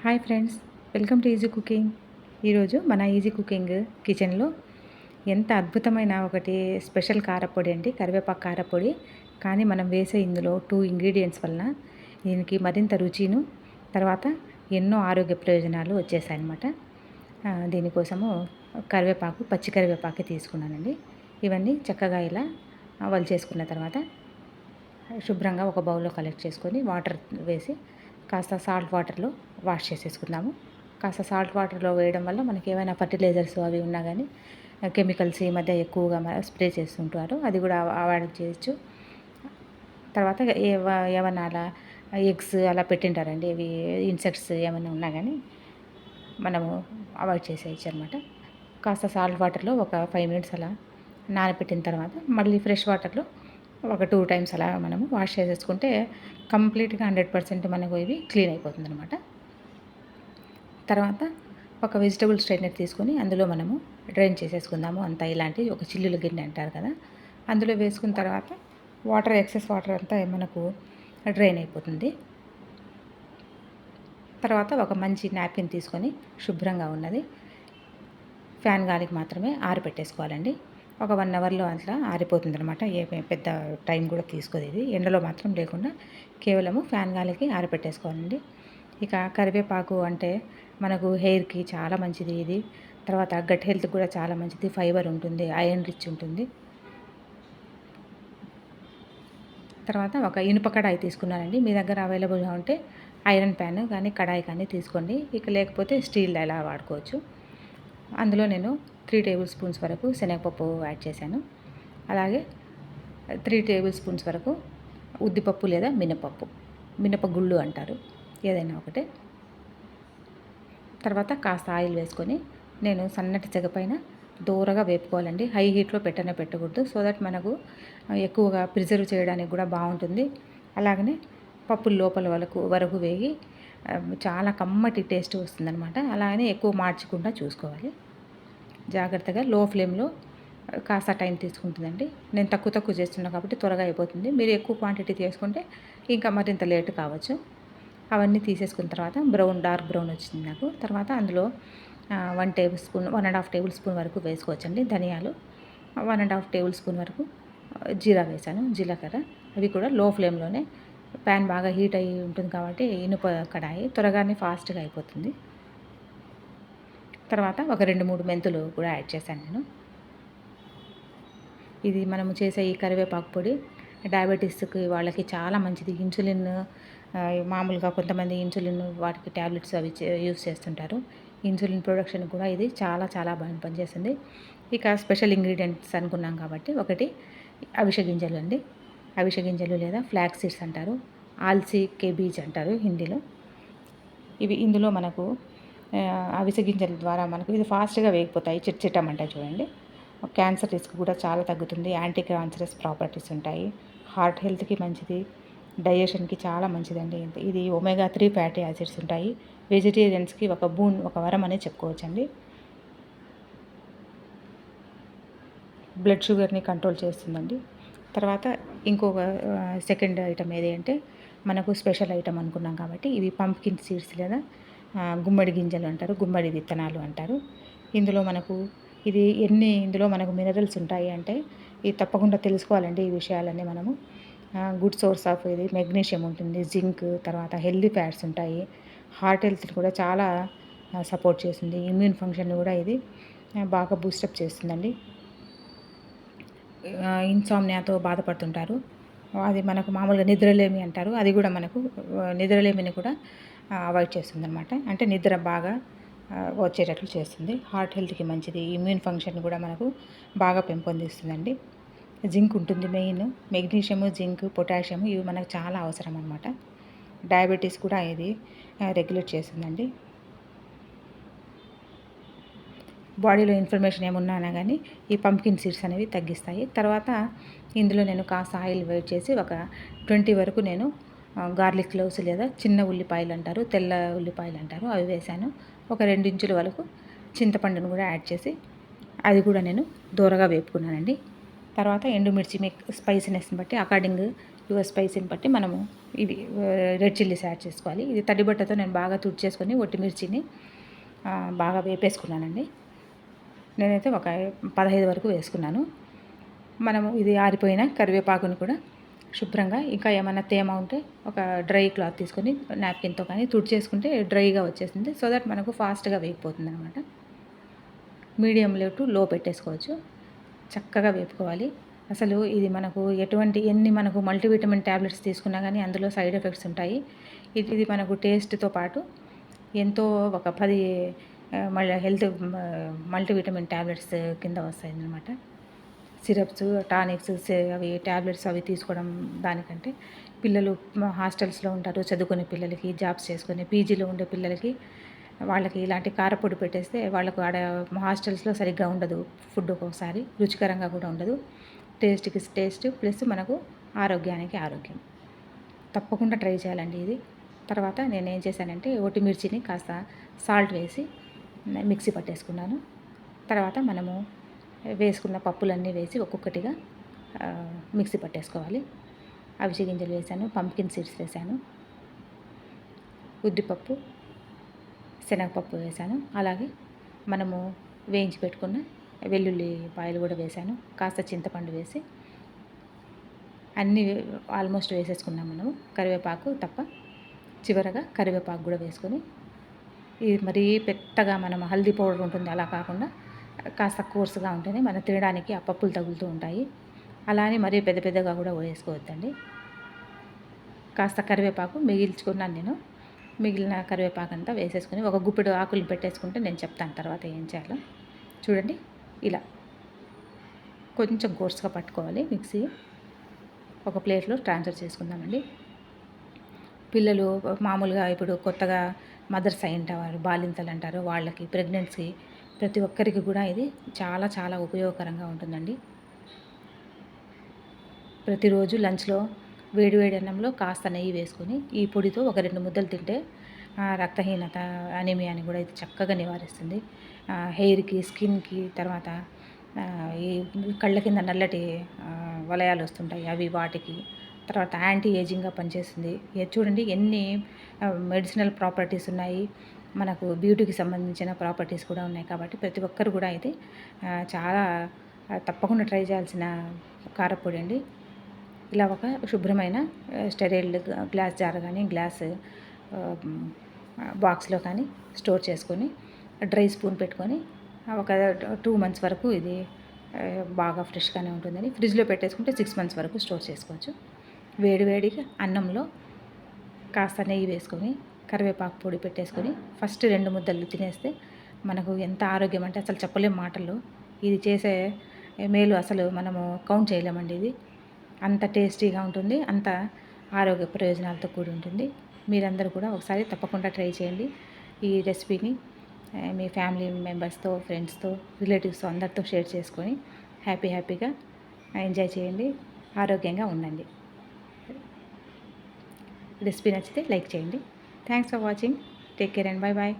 Hi friends, welcome to easy cooking. ఈరోజు మన easy cooking కిచెన్లో ఎంత అద్భుతమైన ఒకటి స్పెషల్ కారపొడి అండి, కరివేపాకు కారపొడి. కానీ మనం వేసే ఇందులో 2 ఇంగ్రీడియంట్స్ వలన దీనికి మరింత రుచిను, తర్వాత ఎన్నో ఆరోగ్య ప్రయోజనాలు వచ్చేసాయన్నమాట. దీనికోసము కరివేపాకు, పచ్చి కరివేపాకు తీసుకున్నానండి. ఇవన్నీ చక్కగా ఇలా వలిచేసుకున్న తర్వాత శుభ్రంగా ఒక బౌల్లో కలెక్ట్ చేసుకొని వాటర్ వేసి కాస్త సాల్ట్ వాటర్లో వాష్ చేసేసుకుందాము. కాస్త సాల్ట్ వాటర్లో వేయడం వల్ల మనకి ఏమైనా ఫర్టిలైజర్స్ అవి ఉన్నా కానీ కెమికల్స్ ఈ మధ్య ఎక్కువగా స్ప్రే చేస్తుంటారు, అది కూడా అవాయిడ్ చేయొచ్చు. తర్వాత ఏమన్నా అలా ఎగ్స్ అలా పెట్టింటారండి, ఇవి ఇన్సెక్ట్స్ ఏమైనా ఉన్నా కానీ మనము అవాయిడ్ చేసేయచ్చు అనమాట. కాస్త సాల్ట్ వాటర్లో ఒక 5 మినిట్స్ అలా నానబెట్టిన తర్వాత మళ్ళీ ఫ్రెష్ వాటర్లో ఒక 2 టైమ్స్ అలా మనము వాష్ చేసేసుకుంటే కంప్లీట్గా 100% మనకు ఇవి క్లీన్ అయిపోతుంది అనమాట. తర్వాత ఒక వెజిటబుల్ స్ట్రైనర్ తీసుకొని అందులో మనము డ్రైన్ చేసేసుకుందాము అంతా. ఇలాంటి ఒక చిల్లుల గిన్నె అంటారు కదా, అందులో వేసుకున్న తర్వాత వాటర్, ఎక్సెస్ వాటర్ అంతా మనకు డ్రైన్ అయిపోతుంది. తర్వాత ఒక మంచి నాప్కిన్ తీసుకొని శుభ్రంగా ఉన్నది ఫ్యాన్ గాలికి మాత్రమే ఆరిపెట్టేసుకోవాలండి. ఒక 1 అవర్లో అట్లా ఆరిపోతుంది అనమాట. ఏ పెద్ద టైం కూడా తీసుకోదు ఇది. ఎండలో మాత్రం లేకుండా కేవలము ఫ్యాన్ గాలికి ఆరిపెట్టేసుకోవాలండి. ఇక కరివేపాకు అంటే మనకు హెయిర్కి చాలా మంచిది ఇది. తర్వాత గట్ హెల్త్ కూడా చాలా మంచిది, ఫైబర్ ఉంటుంది, ఐరన్ రిచ్ ఉంటుంది. తర్వాత ఒక ఇనుప కడాయి తీసుకున్నానండి. మీ దగ్గర అవైలబుల్గా ఉంటే ఐరన్ ప్యాన్ కానీ కడాయి కానీ తీసుకోండి, ఇక లేకపోతే స్టీల్ ఎలా వాడుకోవచ్చు. అందులో నేను 3 టేబుల్ స్పూన్స్ వరకు శనగపప్పు యాడ్ చేశాను. అలాగే 3 టేబుల్ స్పూన్స్ వరకు ఉద్దిపప్పు లేదా మినపప్పు, మినపగుళ్ళు అంటారు, ఏదైనా ఒకటే. తర్వాత కాస్త ఆయిల్ వేసుకొని నేను సన్నటి సెగ పైన దూరగా వేపుకోవాలండి. హై హీట్లో పెట్టకూడదు, సో దట్ మనకు ఎక్కువగా ప్రిజర్వ్ చేయడానికి కూడా బాగుంటుంది. అలాగనే పప్పులు లోపల వరకు వేగి చాలా కమ్మటి టేస్ట్ వస్తుందన్నమాట. అలాగనే ఎక్కువ మార్చకుండా చూసుకోవాలి. జాగ్రత్తగా లో ఫ్లేమ్లో కాస్త టైం తీసుకుంటుందండి. నేను తక్కువ చేస్తున్నా కాబట్టి త్వరగా అయిపోతుంది. మీరు ఎక్కువ క్వాంటిటీ చేసుకుంటే ఇంకా మరింత లేట్ కావచ్చు. అవన్నీ తీసేసుకున్న తర్వాత డార్క్ బ్రౌన్ వచ్చింది నాకు. తర్వాత అందులో 1 టేబుల్ స్పూన్, 1.5 టేబుల్ స్పూన్ వరకు వేసుకోవచ్చండి ధనియాలు, 1.5 టేబుల్ స్పూన్ వరకు జీరా వేసాను, జీలకర్ర. అవి కూడా లో ఫ్లేమ్లోనే, ప్యాన్ బాగా హీట్ అయ్యి ఉంటుంది కాబట్టి ఇనుప కడాయి త్వరగానే ఫాస్ట్గా అయిపోతుంది. తర్వాత ఒక 2-3 మెంతులు కూడా యాడ్ చేశాను నేను. ఇది మనము చేసే ఈ కరివేపాకు పొడి డయాబెటీస్కి వాళ్ళకి చాలా మంచిది. ఇన్సులిన్ మామూలుగా కొంతమంది ఇన్సులిన్ వాటికి ట్యాబ్లెట్స్ అవి యూస్ చేస్తుంటారు. ఇన్సులిన్ ప్రొడక్షన్ కూడా ఇది చాలా చాలా బాగా పనిచేస్తుంది. ఇక స్పెషల్ ఇంగ్రీడియంట్స్ అనుకున్నాం కాబట్టి ఒకటి అవిసె గింజలు అండి. అవిసె గింజలు లేదా ఫ్లాక్స్ సీడ్స్ అంటారు, ఆల్సీ కేబీజ్ అంటారు హిందీలో. ఇవి ఇందులో మనకు అవిసె గింజల ద్వారా మనకు ఇది ఫాస్ట్గా వేగిపోతాయి, చిట్టమంటాయి చూడండి. క్యాన్సర్ రిస్క్ కూడా చాలా తగ్గుతుంది, యాంటీ క్యాన్సరస్ ప్రాపర్టీస్ ఉంటాయి, హార్ట్ హెల్త్కి మంచిది, డైజెషన్కి చాలా మంచిదండి. ఇది ఒమేగా 3 ఫ్యాటీ యాసిడ్స్ ఉంటాయి. వెజిటేరియన్స్కి ఒక వరం అనే చెప్పుకోవచ్చండి. బ్లడ్ షుగర్ని కంట్రోల్ చేస్తుందండి. తర్వాత ఇంకొక సెకండ్ ఐటమ్ ఏది అంటే మనకు స్పెషల్ ఐటమ్ అనుకున్నాం కాబట్టి ఇవి పంప్కిన్ సీడ్స్ లేదా గుమ్మడి గింజలు అంటారు, గుమ్మడి విత్తనాలు అంటారు. ఇందులో మనకు మినరల్స్ ఉంటాయి అంటే ఇది తప్పకుండా తెలుసుకోవాలండి. ఈ విషయాలన్నీ మనము గుడ్ సోర్స్ ఆఫ్ ఇది మెగ్నీషియం ఉంటుంది, జింక్, తర్వాత హెల్దీ ఫ్యాట్స్ ఉంటాయి, హార్ట్ హెల్త్ని కూడా చాలా సపోర్ట్ చేస్తుంది, ఇమ్యూన్ ఫంక్షన్ని కూడా ఇది బాగా బూస్టప్ చేస్తుందండి. ఇన్సామ్నియాతో బాధపడుతుంటారు, అది మనకు మామూలుగా నిద్రలేమి అంటారు, అది కూడా మనకు నిద్రలేమిని కూడా అవాయిడ్ చేస్తుంది అనమాట. అంటే నిద్ర బాగా వచ్చేటట్లు చేస్తుంది, హార్ట్ హెల్త్కి మంచిది, ఇమ్యూన్ ఫంక్షన్ కూడా మనకు బాగా పెంపొందిస్తుందండి. జింక్ ఉంటుంది మెయిన్, మెగ్నీషియము, జింక్, పొటాషియము ఇవి మనకు చాలా అవసరం అనమాట. డయాబెటీస్ కూడా ఇది రెగ్యులేట్ చేస్తుందండి. బాడీలో ఇన్ఫ్లమేషన్ ఏమున్నా కానీ ఈ పంప్కిన్ సీడ్స్ అనేవి తగ్గిస్తాయి. తర్వాత ఇందులో నేను కాస్త ఆయిల్ వేడి చేసి ఒక 20 వరకు నేను గార్లిక్ క్లోవ్స్ లేదా చిన్న ఉల్లిపాయలు అంటారు, తెల్ల ఉల్లిపాయలు అంటారు, అవి వేసాను. ఒక 2 ఇంచుల వరకు చింతపండును కూడా యాడ్ చేసి అది కూడా నేను దూరగా వేపుకున్నానండి. తర్వాత ఎండుమిర్చి, మీ స్పైసీనెస్ని బట్టి, అకార్డింగ్ యువర్ స్పైసీని బట్టి మనము ఇవి రెడ్ చిల్లీస్ యాడ్ చేసుకోవాలి. ఇది తడి బట్టతో నేను బాగా తుడిచేసుకొని ఒట్టిమిర్చిని బాగా వేపేసుకున్నానండి. నేనైతే ఒక 15 వరకు వేసుకున్నాను. మనము ఇది ఆరిపోయిన కరివేపాకుని కూడా శుభ్రంగా ఇంకా ఏమన్నా తేమ ఉంటే ఒక డ్రై క్లాత్ తీసుకొని నాప్కిన్‌తో కానీ తుడిచేసుకుంటే డ్రైగా వచ్చేస్తుంది. సో దట్ మనకు ఫాస్ట్‌గా వేగిపోతుందనమాట. మీడియంలో టు లో పెట్టేసుకోవచ్చు. చక్కగా వేపుకోవాలి. అసలు ఇది మనకు ఎన్ని మనకు మల్టీవిటమిన్ టాబ్లెట్స్ తీసుకున్నా కానీ అందులో సైడ్ ఎఫెక్ట్స్ ఉంటాయి. ఇది మనకు టేస్ట్‌తో పాటు ఎంతో ఒక 10 మళ్ళీ హెల్త్ మల్టీవిటమిన్ టాబ్లెట్స్ కింద వస్తాయన్నమాట. సిరప్స్, టానిక్స్, అవి టాబ్లెట్స్ అవి తీసుకోవడం దానికంటే పిల్లలు హాస్టల్స్‌లో ఉంటారు. చదువుకునే పిల్లలకి, జాబ్స్ చేసుకునే పీజీలో ఉండే పిల్లలకి వాళ్ళకి ఇలాంటి కారపొడి పెట్టేస్తే వాళ్ళకు ఆడ హాస్టల్స్‌లో సరిగ్గా ఉండదు. ఫుడ్ ఒక్కొక్కసారి రుచికరంగా కూడా ఉండదు. టేస్ట్‌కి టేస్ట్ ప్లస్ మనకు ఆరోగ్యానికి ఆరోగ్యం. తప్పకుండా ట్రై చేయాలండి ఇది. తర్వాత నేనేం చేశానంటే ఒట్టిమిర్చిని కాస్త సాల్ట్ వేసి మిక్సీ పట్టేసుకున్నాను. తర్వాత మనము వేసుకున్న పప్పులన్నీ వేసి ఒక్కొక్కటిగా మిక్సీ పట్టేసుకోవాలి. అవిసె గింజలు వేసాను, పంప్కిన్ సీడ్స్ వేసాను, ఉద్దిపప్పు, శనగపప్పు వేసాను. అలాగే మనము వేయించి పెట్టుకున్న వెల్లుల్లిపాయలు కూడా వేసాను. కాస్త చింతపండు వేసి అన్నీ ఆల్మోస్ట్ వేసేసుకున్నాం మనము. కరివేపాకు తప్ప చివరగా కరివేపాకు కూడా వేసుకొని ఇది మరీ పెద్దగా మనం హల్దీ పౌడర్ ఉంటుంది అలా కాకుండా కాస్త కోర్సుగా ఉంటేనే మనం తినడానికి ఆ పప్పులు తగులుతూ ఉంటాయి. అలా అని మరీ పెద్ద పెద్దగా కూడా వేసుకోవద్దండి. కాస్త కరివేపాకు మిగిల్చుకున్నాను నేను. మిగిలిన కరివేపాకు అంతా వేసేసుకొని ఒక గుప్పెడు ఆకులు పెట్టేసుకుంటే నేను చెప్తాను తర్వాత ఏం చేయాలో. చూడండి ఇలా కొంచెం కోర్సుగా పట్టుకోవాలి మిక్సీ. ఒక ప్లేట్లో ట్రాన్స్ఫర్ చేసుకుందామండి. పిల్లలు మామూలుగా ఇప్పుడు కొత్తగా మదర్స్ అయ్యుంటారు, బాలింతలు అంటారు, వాళ్ళకి ప్రెగ్నెన్సీ ప్రతి ఒక్కరికి కూడా ఇది చాలా చాలా ఉపయోగకరంగా ఉంటుందండి. ప్రతిరోజు లంచ్లో వేడి వేడి అన్నంలో కాస్త నెయ్యి వేసుకొని ఈ పొడితో ఒక 2 ముద్దలు తింటే రక్తహీనత, అనీమియా అని కూడా ఇది చక్కగా నివారిస్తుంది. హెయిర్‌కి, స్కిన్‌కి, తర్వాత ఈ కళ్ళ కింద నల్లటి వలయాలు వస్తుంటాయి అవి వాటికి, తర్వాత యాంటీ ఏజింగ్‌గా పనిచేస్తుంది. చూడండి ఎన్ని మెడిసినల్ ప్రాపర్టీస్ ఉన్నాయి. మనకు బ్యూటీకి సంబంధించిన ప్రాపర్టీస్ కూడా ఉన్నాయి. కాబట్టి ప్రతి ఒక్కరు కూడా ఇది చాలా తప్పకుండా ట్రై చేయాల్సిన కారపొడి అండి. ఇలా ఒక శుభ్రమైన స్టెరైల్ గ్లాస్ జార్ కానీ గ్లాస్ బాక్స్లో కానీ స్టోర్ చేసుకొని డ్రై స్పూన్ పెట్టుకొని ఒక 2 మంత్స్ వరకు ఇది బాగా ఫ్రెష్గానే ఉంటుందని ఫ్రిడ్జ్లో పెట్టేసుకుంటే 6 మంత్స్ వరకు స్టోర్ చేసుకోవచ్చు. వేడివేడిగా అన్నంలో కాస్త నెయ్యి వేసుకొని కరివేపాకు పొడి పెట్టేసుకొని ఫస్ట్ 2 ముద్దలు తినేస్తే మనకు ఎంత ఆరోగ్యం అంటే అసలు చెప్పలేం మాటల్లో. ఇది చేసే మేలు అసలు మనము కౌంట్ చేయలేమండి. ఇది అంత టేస్టీగా ఉంటుంది, అంత ఆరోగ్య ప్రయోజనాలతో కూడి ఉంటుంది. మీరందరూ కూడా ఒకసారి తప్పకుండా ట్రై చేయండి ఈ రెసిపీని. మీ ఫ్యామిలీ మెంబర్స్తో, ఫ్రెండ్స్తో, రిలేటివ్స్తో అందరితో షేర్ చేసుకొని హ్యాపీగా ఎంజాయ్ చేయండి, ఆరోగ్యంగా ఉండండి. రెసిపీ నచ్చితే లైక్ చేయండి. Thanks for watching. Take care and bye bye.